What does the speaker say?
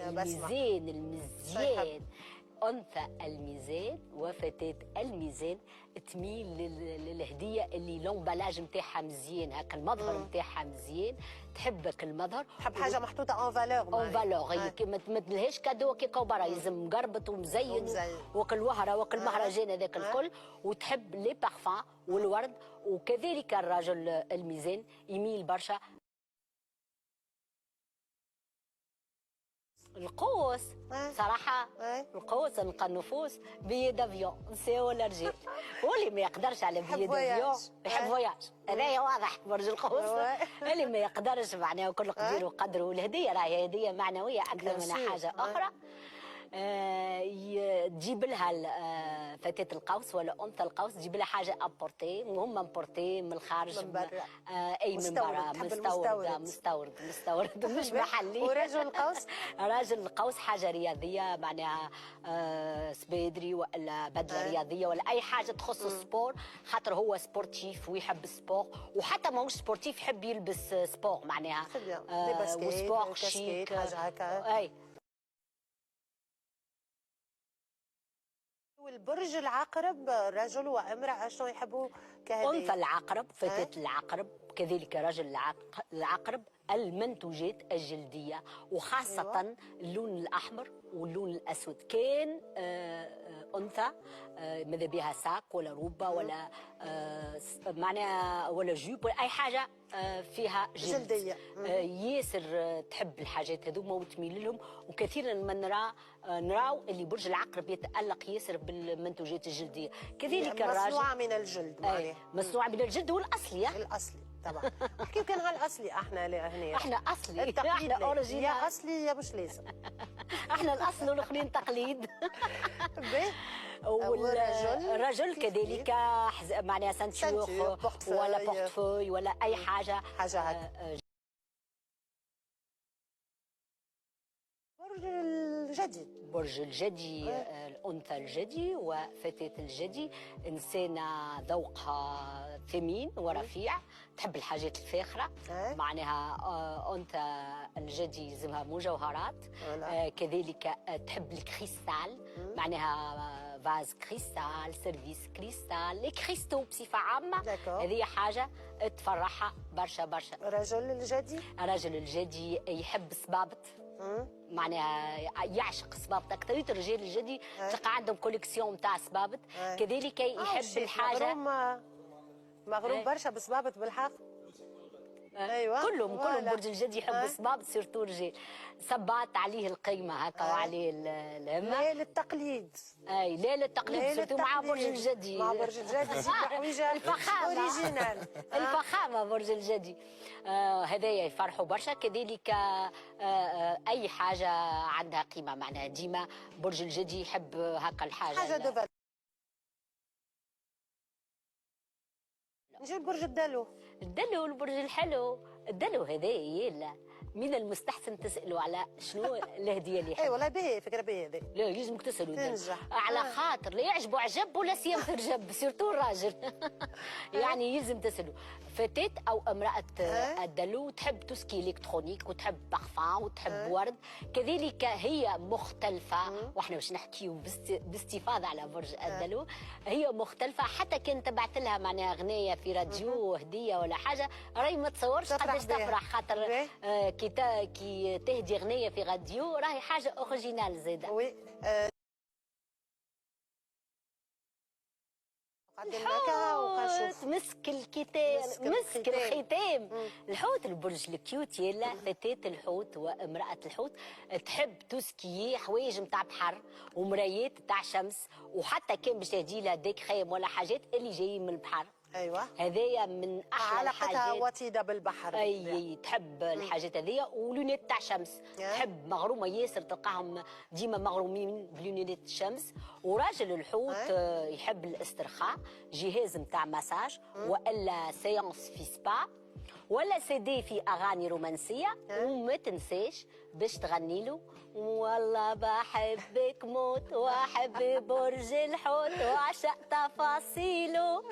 الميزان المزيان. أنثى الميزان وفتاة الميزان تميل للهدية اللي لومبالاج نتاعها مزيان، هكا المظهر نتاعها مزيان، تحبك المظهر، تحب حاجة محطوطة اون فالور. اون فالور، هي ما تدلهاش كادو كيكا برا، لازم مقربط ومزين وكل وهرة وكل مهرجان هذاك الكل، وتحب لي بارفان والورد. وكذلك الرجل الميزان يميل برشا القوس. صراحة القوس نلقى النفوس بيي دافيون نساو الرجال، واللي ما يقدرش على بيي دافيون يحب فواياج، هذايا واضح برج القوس. اللي ما يقدرش معناها كل قدير وقدر، والهدية راهي هدية معنوية أكثر من حاجة أخرى. تجيب لها فتاة القوس ولا أنثى القوس، تجيب لها حاجة أبورتي مهمة، أبورتي من الخارج، من برا، أي من برا، مستورد مش محلي. ورجل القوس؟ راجل القوس حاجة رياضية معناها سبيدري ولا بدلة رياضية ولا أي حاجة تخص السبور، خاطر هو سبورتيف ويحب السبور، وحتى ماهوش سبورتيف يحب يلبس سبور معناها وسبور شيك حاجة هكا. أي. والبرج العقرب رجل وامرأة شنو يحبوا كهدية؟ أنثى العقرب فتاة العقرب كذلك رجل العقرب المنتوجات الجلدية، وخاصة اللون الأحمر واللون الأسود. كان أنثى ماذا بها ساك ولا روبة ولا معناها ولا جيب ولا أي حاجة فيها جلدية. ياسر تحب الحاجات هذوما وتميل لهم، وكثيرا ما نراو اللي برج العقرب يتألق ياسر بالمنتوجات الجلدية. كذلك الراجل مصنوعة من الجلد. مصنوعة من الجلد والأصلي. الأصلي طبعا. احكي كان على الأصلي احنا هنا. احنا أصلي، احنا أوريجينال. يا أصلي يا مش لازم. احنا الأصل والآخرين تقليد. والرجل كذلك معناها سانتور ولا بورتفوي ولا أي حاجة هكا. برج الجدي. برج الجدي الأنثى الجدي وفتاة الجدي إنسانة ذوقها ثمين ورفيع، تحب الحاجات الفاخرة معناها. أنثى الجدي يلزمها مجوهرات. كذلك تحب الكريستال معناها فاز كريستال، سيرفيس كريستال، لي كريستو بصفة عامة. هذه حاجة تفرحها برشا برشا. الرجل الجدي؟ الرجل الجدي يحب الصبابط معناها يعشق صبابط. أكثرية الرجال الجدي تلقى عندهم كوليكسيون نتاع صبابط. كذلك يحب الحاجة مغروم برشا بصبابط بالحق. ايوه كلهم برج الجدي يحب الصبابط، سيرتو الرجال. صباط عليه القيمة هكا وعليه الهمة. لا للتقليد. اي لا للتقليد، سيرتو مع برج الجدي. مع برج الجدي حويجة الفخامة. اوريجينال. الفخامة برج الجدي. هذايا يفرحوا برشا. كذلك أي حاجة عندها قيمة معناها ديما برج الجدي يحب هكا الحاجة. حاجة نجيب برج الدلو. الدلو البرج الحلو. الدلو هذايا من المستحسن تسألوا على شنو الهدية اللي يحب. اي والله باهي، فكرة باهي هذه. لا يلزمك تسألوا تنجح على خاطر لا يعجبوا عجب ولا سيم ترجب، سيرتو الراجل. يعني يلزم تسألوا. فتاة أو امرأة الدلو تحب توسكي الكترونيك وتحب بارفان وتحب ورد. كذلك هي مختلفة، واحنا باش نحكيو باستفاضة على برج الدلو. هي مختلفة، حتى كان تبعت لها معناها أغنية في راديو هدية ولا حاجة راهي ما تصورش قداش تفرح، خاطر كي تهدي أغنية في راديو راهي حاجة أوريجينال زايدة. وي. مسك الكتاب، مسك الختام. الحوت البرج الكيوت يلا فتاة الحوت وامرأة الحوت تحب توسكي حوايج نتاع بحر ومرايات تاع شمس، وحتى كان باش تهدي لها ديك خيم ولا حاجات اللي جايين من البحر. ايوه هذايا من احلى الحاجات. علاقتها وطيده بالبحر. اي تحب الحاجات هذيا. ولونيت تاع شمس تحب مغرومه ياسر، تلقاهم ديما مغرومين بلونيت الشمس. وراجل الحوت يحب الاسترخاء، جهاز نتاع مساج والا سيونس في سبا ولا سيدي في اغاني رومانسيه. وما تنساش باش تغني له والله بحبك موت واحب برج الحوت وعشق تفاصيله.